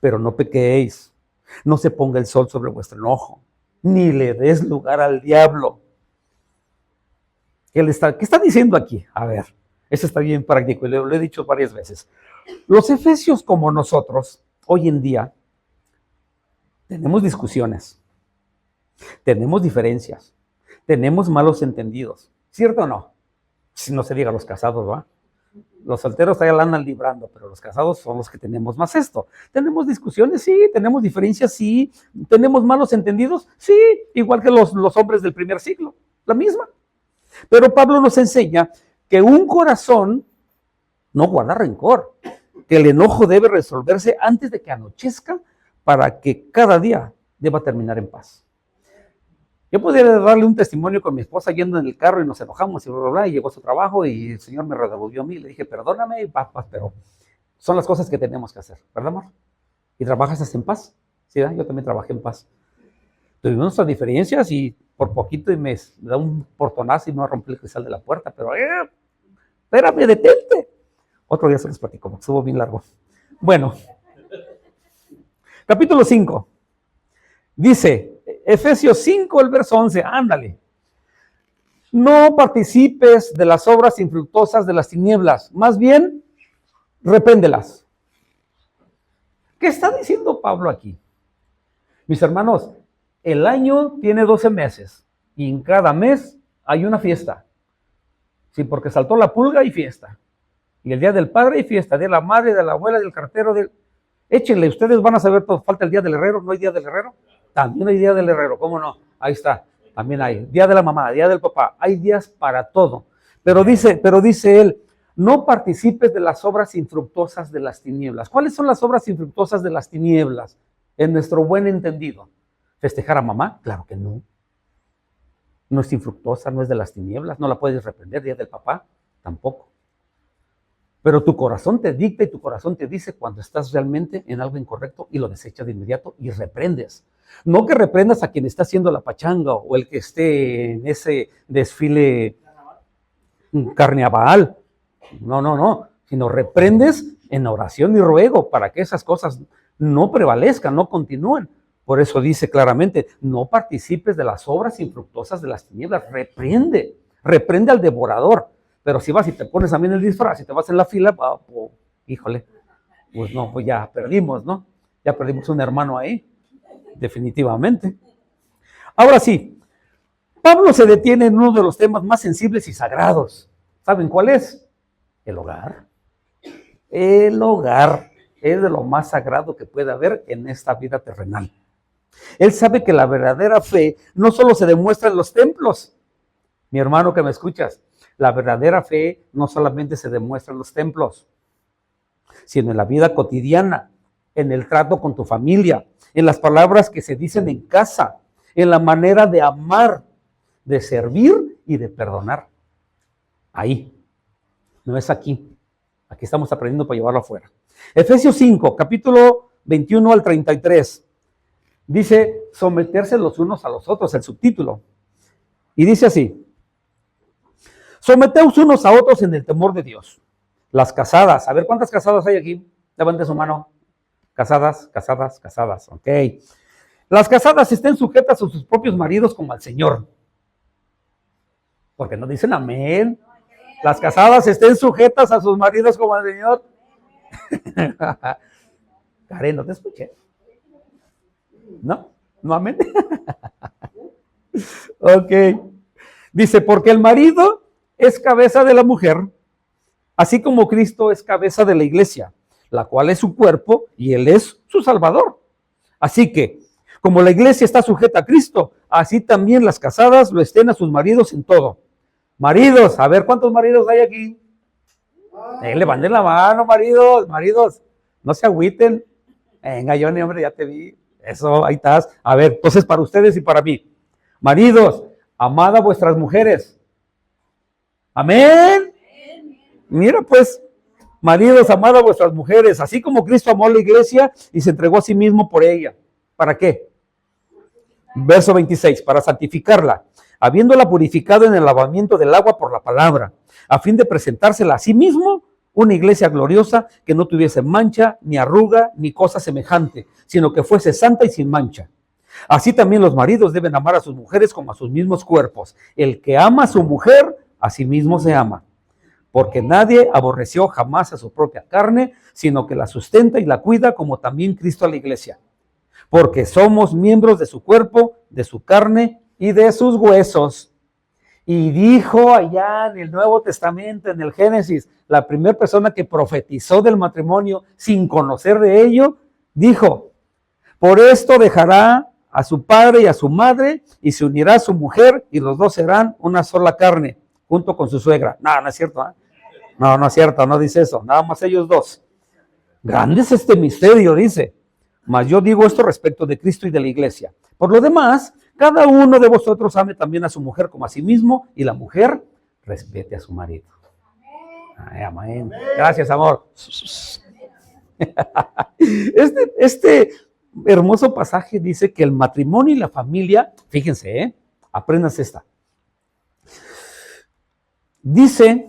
pero no pequéis. No se ponga el sol sobre vuestro enojo, ni le des lugar al diablo. ¿Qué está diciendo aquí? A ver, eso está bien práctico y lo he dicho varias veces. Los efesios, como nosotros, hoy en día, tenemos discusiones. Tenemos diferencias, tenemos malos entendidos, ¿cierto o no? Si no se diga los casados, ¿va? Los solteros allá la andan librando, pero los casados son los que tenemos más esto. Tenemos discusiones, sí, tenemos diferencias, sí, tenemos malos entendidos, sí, igual que los hombres del primer siglo, la misma. Pero Pablo nos enseña que un corazón no guarda rencor, que el enojo debe resolverse antes de que anochezca para que cada día deba terminar en paz. Yo podría darle un testimonio con mi esposa yendo en el carro y nos enojamos y bla, bla, bla, y llegó a su trabajo y el Señor me redarguyó a mí. Le dije, perdóname, papá, pero son las cosas que tenemos que hacer, ¿verdad, amor? ¿Y trabajas en paz? Sí, ¿verdad? Yo también trabajé en paz. Tuvimos nuestras diferencias y por poquito y me da un portonazo y me va a romper el cristal de la puerta, pero espérame, detente. Otro día se los platico, estuvo bien largo. Bueno, capítulo 5. Dice, Efesios 5, el verso 11, ándale. No participes de las obras infructuosas de las tinieblas, más bien, repréndelas. ¿Qué está diciendo Pablo aquí? Mis hermanos, el año tiene 12 meses y en cada mes hay una fiesta. Sí, porque saltó la pulga hay fiesta. Y el día del padre hay fiesta, de la madre, de la abuela, del cartero. Échenle, ustedes van a saber todo. Falta el día del herrero, ¿no hay día del herrero? También hay día del herrero, ¿cómo no? Ahí está, también hay. Día de la mamá, día del papá, hay días para todo. Pero dice él, no participes de las obras infructuosas de las tinieblas. ¿Cuáles son las obras infructuosas de las tinieblas? En nuestro buen entendido. ¿Festejar a mamá? Claro que no. No es infructuosa, no es de las tinieblas, no la puedes reprender, día del papá, tampoco. Pero tu corazón te dicta y tu corazón te dice cuando estás realmente en algo incorrecto y lo desechas de inmediato y reprendes. No que reprendas a quien está haciendo la pachanga o el que esté en ese desfile carnaval. No, sino reprendes en oración y ruego para que esas cosas no prevalezcan, no continúen. Por eso dice claramente, no participes de las obras infructuosas de las tinieblas, reprende al devorador. Pero si vas y te pones también el disfraz y te vas en la fila, pues, híjole, pues no, pues ya perdimos, ¿no? Ya perdimos un hermano ahí, definitivamente. Ahora sí, Pablo se detiene en uno de los temas más sensibles y sagrados. ¿Saben cuál es? El hogar. El hogar es de lo más sagrado que puede haber en esta vida terrenal. Él sabe que la verdadera fe no solo se demuestra en los templos. Mi hermano que me escuchas, la verdadera fe no solamente se demuestra en los templos, sino en la vida cotidiana, en el trato con tu familia, en las palabras que se dicen en casa, en la manera de amar, de servir y de perdonar. Ahí, no es aquí. Aquí estamos aprendiendo para llevarlo afuera. Efesios 5, capítulo 21 al 33. Dice, someterse los unos a los otros, el subtítulo. Y dice así, someteos unos a otros en el temor de Dios. Las casadas, a ver, ¿cuántas casadas hay aquí? Levante su mano. Casadas, ok. Las casadas estén sujetas a sus propios maridos como al Señor. Porque no dicen amén. Las casadas estén sujetas a sus maridos como al Señor. Karen, no te escuché. No amén. Ok. Dice, porque el marido es cabeza de la mujer, así como Cristo es cabeza de la iglesia, la cual es su cuerpo y Él es su Salvador. Así que, como la iglesia está sujeta a Cristo, así también las casadas lo estén a sus maridos en todo. Maridos, a ver cuántos maridos hay aquí. Levanten la mano, maridos, no se agüiten. Venga, Johnny, hombre, ya te vi. Eso, ahí estás. A ver, entonces para ustedes y para mí. Maridos, amad a vuestras mujeres. Amén. Mira pues, maridos, amad a vuestras mujeres, así como Cristo amó a la iglesia y se entregó a sí mismo por ella. ¿Para qué? Verso 26, para santificarla, habiéndola purificado en el lavamiento del agua por la palabra, a fin de presentársela a sí mismo una iglesia gloriosa que no tuviese mancha, ni arruga, ni cosa semejante, sino que fuese santa y sin mancha. Así también los maridos deben amar a sus mujeres como a sus mismos cuerpos. El que ama a su mujer, a sí mismo se ama. Porque nadie aborreció jamás a su propia carne, sino que la sustenta y la cuida, como también Cristo a la iglesia. Porque somos miembros de su cuerpo, de su carne y de sus huesos. Y dijo allá en el Nuevo Testamento, en el Génesis, la primera persona que profetizó del matrimonio sin conocer de ello, dijo, por esto dejará a su padre y a su madre y se unirá a su mujer y los dos serán una sola carne, junto con su suegra. No es cierto, ¿eh? No es cierto, no dice eso, nada más ellos dos. Grande es este misterio, dice. Mas yo digo esto respecto de Cristo y de la iglesia. Por lo demás, cada uno de vosotros ame también a su mujer como a sí mismo, y la mujer respete a su marido. Ay, amén. Gracias, amor. Este hermoso pasaje dice que el matrimonio y la familia, fíjense, apréndanse esta. Dice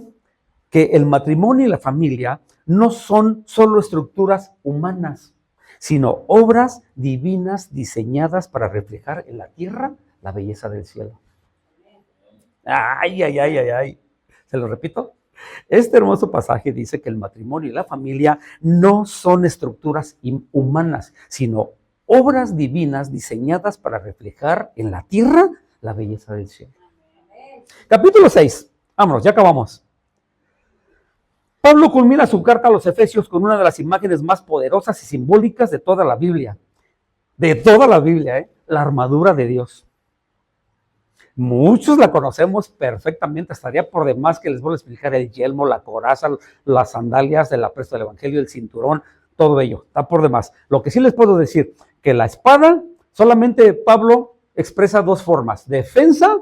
que el matrimonio y la familia no son solo estructuras humanas, sino obras divinas diseñadas para reflejar en la tierra la belleza del cielo. Ay. ¿Se lo repito? Este hermoso pasaje dice que el matrimonio y la familia no son estructuras humanas, sino obras divinas diseñadas para reflejar en la tierra la belleza del cielo. Capítulo 6. Vámonos, ya acabamos. Pablo culmina su carta a los Efesios con una de las imágenes más poderosas y simbólicas de toda la Biblia. La armadura de Dios. Muchos la conocemos perfectamente, estaría por demás que les voy a explicar el yelmo, la coraza, las sandalias, el apresto del evangelio, el cinturón, todo ello, está por demás. Lo que sí les puedo decir, que la espada, solamente Pablo expresa dos formas, defensa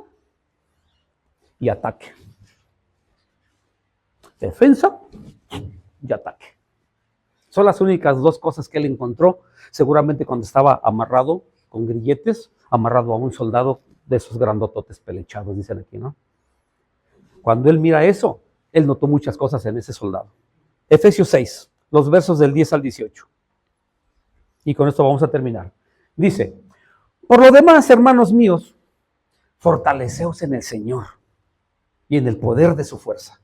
y ataque. Defensa y ataque. Son las únicas dos cosas que él encontró, seguramente cuando estaba amarrado con grilletes, amarrado a un soldado de esos grandototes pelechados, dicen aquí, ¿no? Cuando él mira eso, él notó muchas cosas en ese soldado. Efesios 6, los versos del 10 al 18. Y con esto vamos a terminar. Dice, por lo demás, hermanos míos, fortaleceos en el Señor y en el poder de su fuerza.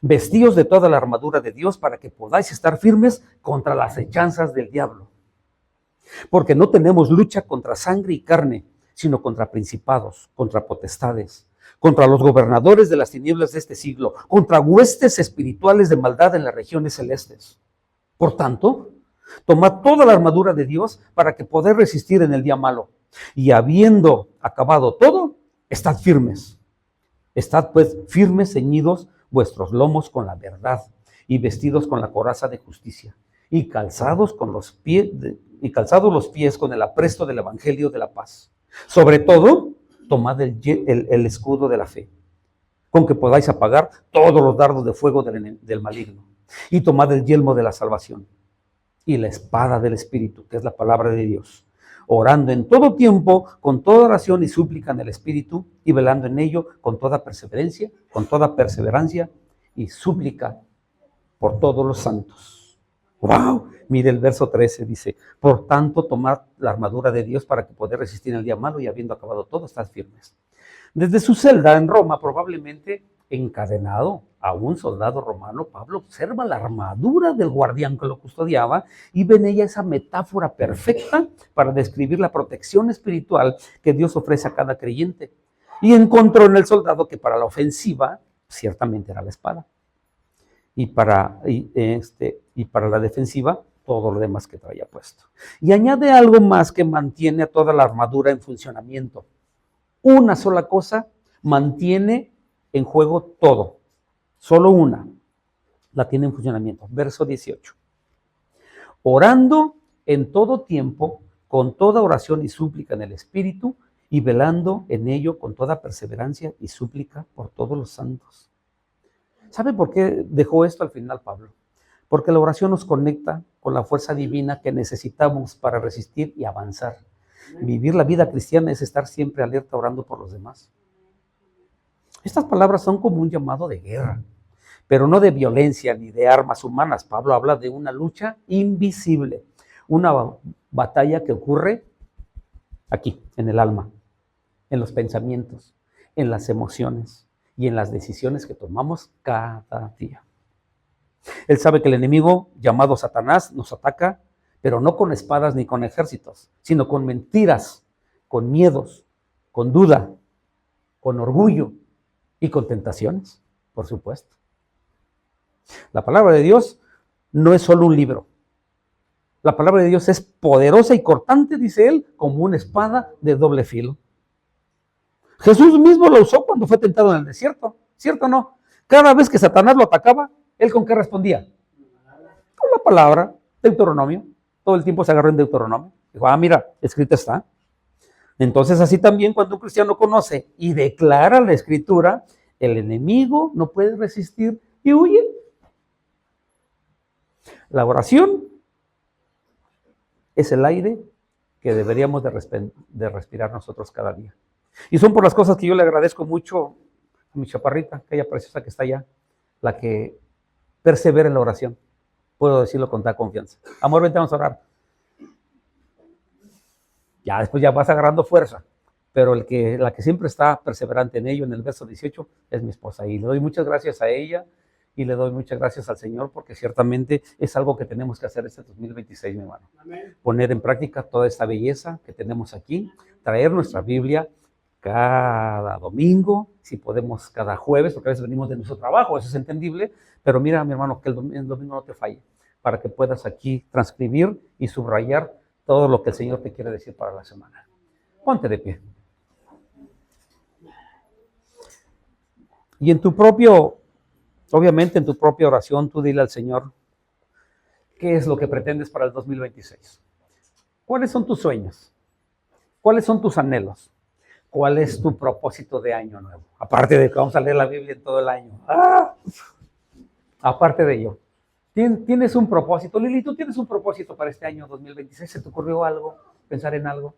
Vestíos de toda la armadura de Dios para que podáis estar firmes contra las acechanzas del diablo. Porque no tenemos lucha contra sangre y carne, sino contra principados, contra potestades, contra los gobernadores de las tinieblas de este siglo, contra huestes espirituales de maldad en las regiones celestes. Por tanto, tomad toda la armadura de Dios para que podáis resistir en el día malo. Y habiendo acabado todo, estad firmes. Estad pues firmes, ceñidos vuestros lomos con la verdad y vestidos con la coraza de justicia y calzados los pies con el apresto del evangelio de la paz. Sobre todo, tomad el escudo de la fe, con que podáis apagar todos los dardos de fuego del maligno. Y tomad el yelmo de la salvación y la espada del Espíritu, que es la palabra de Dios, orando en todo tiempo, con toda oración y súplica en el Espíritu, y velando en ello con toda perseverancia y súplica por todos los santos. ¡Wow! Mire el verso 13, dice, por tanto, tomad la armadura de Dios para que podáis resistir en el día malo y habiendo acabado todo, estad firmes. Desde su celda en Roma, probablemente encadenado a un soldado romano, Pablo observa la armadura del guardián que lo custodiaba y ve en ella esa metáfora perfecta para describir la protección espiritual que Dios ofrece a cada creyente. Y encontró en el soldado que para la ofensiva ciertamente era la espada y para la defensiva todo lo demás que traía puesto. Y añade algo más que mantiene a toda la armadura en funcionamiento. Una sola cosa mantiene en juego todo. Solo una la tiene en funcionamiento. Verso 18. Orando en todo tiempo, con toda oración y súplica en el Espíritu, y velando en ello con toda perseverancia y súplica por todos los santos. ¿Sabe por qué dejó esto al final Pablo? Porque la oración nos conecta con la fuerza divina que necesitamos para resistir y avanzar. Vivir la vida cristiana es estar siempre alerta orando por los demás. Estas palabras son como un llamado de guerra, pero no de violencia ni de armas humanas. Pablo habla de una lucha invisible, una batalla que ocurre aquí, en el alma, en los pensamientos, en las emociones y en las decisiones que tomamos cada día. Él sabe que el enemigo llamado Satanás nos ataca, pero no con espadas ni con ejércitos, sino con mentiras, con miedos, con duda, con orgullo y con tentaciones, por supuesto. La palabra de Dios no es solo un libro. La palabra de Dios es poderosa y cortante, dice él, como una espada de doble filo. Jesús mismo lo usó cuando fue tentado en el desierto, ¿cierto o no? Cada vez que Satanás lo atacaba, ¿él con qué respondía? Con la palabra, Deuteronomio. Todo el tiempo se agarró en Deuteronomio. Dijo, mira, escrita está. Entonces, así también cuando un cristiano conoce y declara la Escritura, el enemigo no puede resistir y huye. La oración es el aire que deberíamos de respirar nosotros cada día. Y son por las cosas que yo le agradezco mucho a mi chaparrita, aquella preciosa que está allá, la que persevera en la oración. Puedo decirlo con toda confianza. Amor, vente, vamos a orar. Ya después ya vas agarrando fuerza, pero la que siempre está perseverante en ello, en el verso 18, es mi esposa. Y le doy muchas gracias a ella y le doy muchas gracias al Señor, porque ciertamente es algo que tenemos que hacer este 2026, mi hermano. Amén. Poner en práctica toda esta belleza que tenemos aquí, traer nuestra Biblia cada domingo, si podemos cada jueves, porque a veces venimos de nuestro trabajo, eso es entendible, pero mira, mi hermano, que el domingo no te falle, para que puedas aquí transcribir y subrayar todo lo que el Señor te quiere decir para la semana. Ponte de pie. Y obviamente en tu propia oración, tú dile al Señor, ¿qué es lo que pretendes para el 2026? ¿Cuáles son tus sueños? ¿Cuáles son tus anhelos? ¿Cuál es tu propósito de año nuevo? Aparte de que vamos a leer la Biblia en todo el año. Aparte de ello. ¿Tienes un propósito? Lili, ¿tú tienes un propósito para este año 2026? ¿Se te ocurrió algo? ¿Pensar en algo?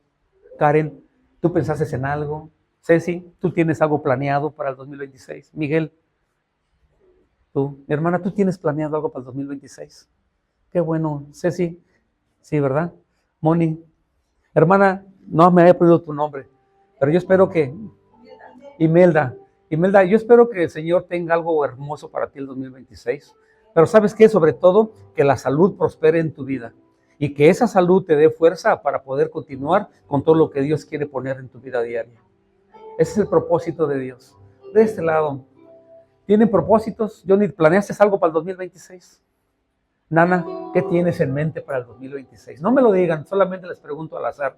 Karen, ¿tú pensaste en algo? Ceci, ¿tú tienes algo planeado para el 2026? Miguel, tú, mi hermana, ¿tú tienes planeado algo para el 2026? Qué bueno. Ceci, sí, ¿verdad? Moni, hermana, no me había pedido tu nombre, pero yo espero que... Imelda, yo espero que el Señor tenga algo hermoso para ti el 2026. Pero ¿sabes qué? Sobre todo, que la salud prospere en tu vida y que esa salud te dé fuerza para poder continuar con todo lo que Dios quiere poner en tu vida diaria. Ese es el propósito de Dios. De este lado, ¿tienen propósitos? Johnny, ¿planeaste algo para el 2026? Nana, ¿qué tienes en mente para el 2026? No me lo digan, solamente les pregunto al azar.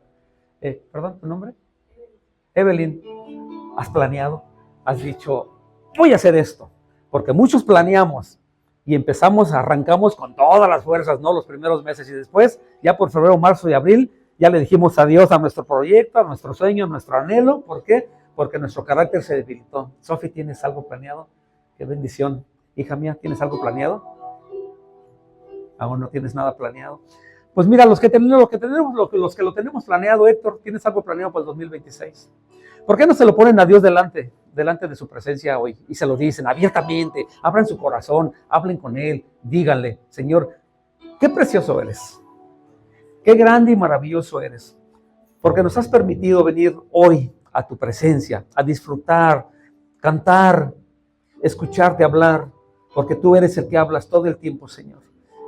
¿Perdón, tu nombre? Evelyn, ¿has planeado? ¿Has dicho, voy a hacer esto? Porque muchos planeamos y arrancamos con todas las fuerzas, ¿no? Los primeros meses y después, ya por febrero, marzo y abril, ya le dijimos adiós a nuestro proyecto, a nuestro sueño, a nuestro anhelo. ¿Por qué? Porque nuestro carácter se debilitó. Sofi, ¿tienes algo planeado? Qué bendición. Hija mía, ¿tienes algo planeado? Aún no tienes nada planeado. Pues mira, los que lo tenemos planeado, Héctor, ¿tienes algo planeado para el 2026? ¿Por qué no se lo ponen a Dios delante de su presencia hoy? Y se lo dicen abiertamente, abran su corazón, hablen con Él, díganle, Señor, qué precioso eres, qué grande y maravilloso eres, porque nos has permitido venir hoy a tu presencia, a disfrutar, cantar, escucharte hablar, porque tú eres el que hablas todo el tiempo, Señor.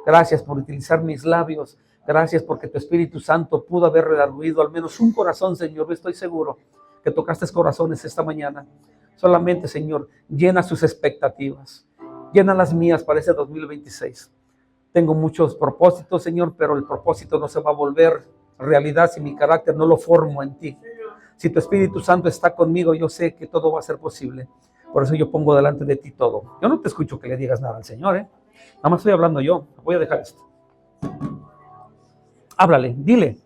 Gracias por utilizar mis labios, gracias porque tu Espíritu Santo pudo haber redarguido al menos un corazón, Señor, yo estoy seguro que tocaste corazones esta mañana. Solamente, Señor, llena sus expectativas, llena las mías para ese 2026. Tengo muchos propósitos, Señor, pero el propósito no se va a volver realidad si mi carácter no lo formo en ti. Si tu Espíritu Santo está conmigo, yo sé que todo va a ser posible. Por eso yo pongo delante de ti todo. Yo no te escucho que le digas nada al Señor, Nada más estoy hablando yo. Voy a dejar esto. Háblale, dile,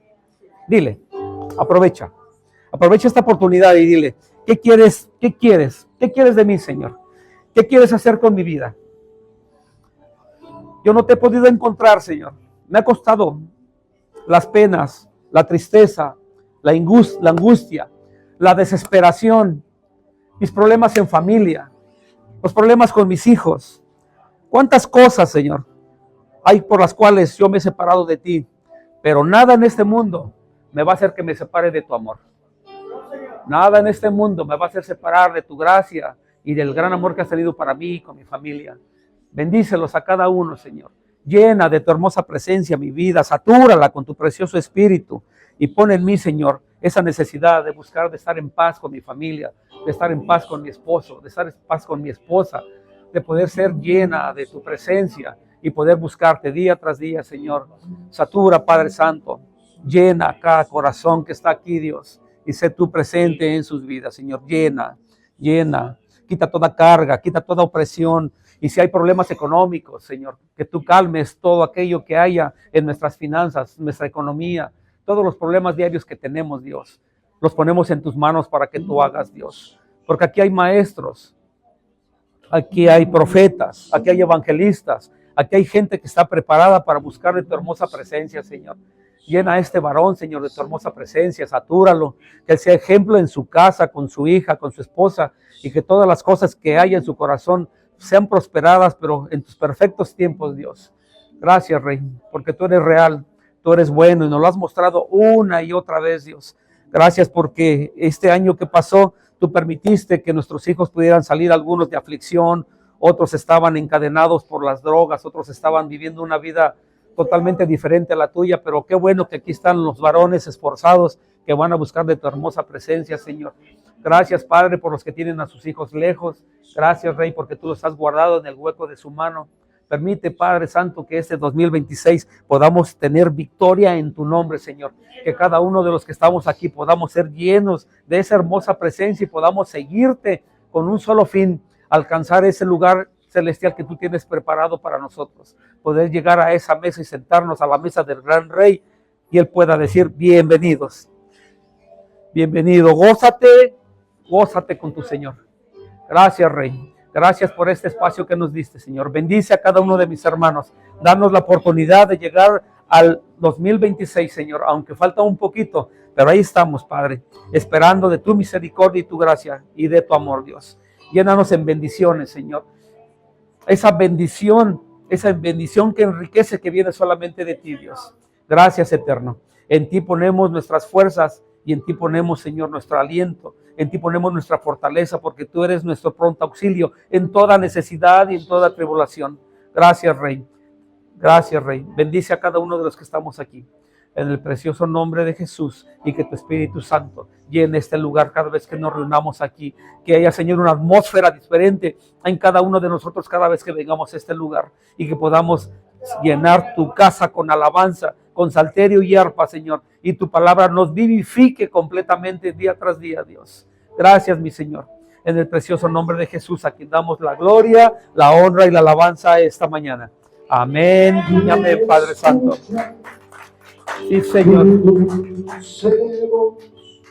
aprovecha esta oportunidad y dile, ¿qué quieres de mí, Señor? ¿Qué quieres hacer con mi vida? Yo no te he podido encontrar, Señor. Me ha costado las penas, la tristeza, la angustia, la desesperación, mis problemas en familia, los problemas con mis hijos. ¿Cuántas cosas, Señor, hay por las cuales yo me he separado de ti? Pero nada en este mundo me va a hacer que me separe de tu amor. Nada en este mundo me va a hacer separar de tu gracia y del gran amor que has tenido para mí y con mi familia. Bendícelos a cada uno, Señor. Llena de tu hermosa presencia mi vida, satúrala con tu precioso espíritu y pon en mí, Señor, esa necesidad de buscar de estar en paz con mi familia, de estar en paz con mi esposo, de estar en paz con mi esposa, de poder ser llena de tu presencia y poder buscarte día tras día, Señor. Satura, Padre Santo, llena cada corazón que está aquí, Dios, y sé tú presente en sus vidas, Señor. Llena, quita toda carga, quita toda opresión. Y si hay problemas económicos, Señor, que tú calmes todo aquello que haya en nuestras finanzas, nuestra economía, todos los problemas diarios que tenemos, Dios. Los ponemos en tus manos para que tú hagas, Dios. Porque aquí hay maestros, aquí hay profetas, aquí hay evangelistas, aquí hay gente que está preparada para buscar de tu hermosa presencia, Señor. Llena a este varón, Señor, de tu hermosa presencia, satúralo, que él sea ejemplo en su casa, con su hija, con su esposa, y que todas las cosas que haya en su corazón sean prosperadas, pero en tus perfectos tiempos, Dios. Gracias, Rey, porque tú eres real, tú eres bueno y nos lo has mostrado una y otra vez, Dios. Gracias porque este año que pasó, tú permitiste que nuestros hijos pudieran salir, algunos de aflicción, otros estaban encadenados por las drogas, otros estaban viviendo una vida totalmente diferente a la tuya, pero qué bueno que aquí están los varones esforzados que van a buscar de tu hermosa presencia, Señor. Gracias, Padre, por los que tienen a sus hijos lejos. Gracias, Rey, porque tú los has guardado en el hueco de su mano. Permite, Padre Santo, que este 2026 podamos tener victoria en tu nombre, Señor. Que cada uno de los que estamos aquí podamos ser llenos de esa hermosa presencia y podamos seguirte con un solo fin, alcanzar ese lugar celestial que tú tienes preparado para nosotros. Poder llegar a esa mesa y sentarnos a la mesa del gran Rey y Él pueda decir, bienvenidos. Bienvenido, gózate con tu Señor. Gracias, Rey. Gracias por este espacio que nos diste, Señor. Bendice a cada uno de mis hermanos. Danos la oportunidad de llegar al 2026, Señor, aunque falta un poquito, pero ahí estamos, Padre, esperando de tu misericordia y tu gracia y de tu amor, Dios. Llénanos en bendiciones, Señor. Esa bendición que enriquece, que viene solamente de ti, Dios. Gracias, Eterno. En ti ponemos nuestras fuerzas y en ti ponemos, Señor, nuestro aliento. En ti ponemos nuestra fortaleza, porque tú eres nuestro pronto auxilio en toda necesidad y en toda tribulación. Gracias, Rey. Gracias, Rey. Bendice a cada uno de los que estamos aquí. En el precioso nombre de Jesús, y que tu Espíritu Santo llene este lugar cada vez que nos reunamos aquí. Que haya, Señor, una atmósfera diferente en cada uno de nosotros cada vez que vengamos a este lugar. Y que podamos llenar tu casa con alabanza, con salterio y arpa, Señor. Y tu palabra nos vivifique completamente día tras día, Dios. Gracias, mi Señor. En el precioso nombre de Jesús, a quien damos la gloria, la honra y la alabanza esta mañana. Amén y amén, Padre Santo. Sí, Señor.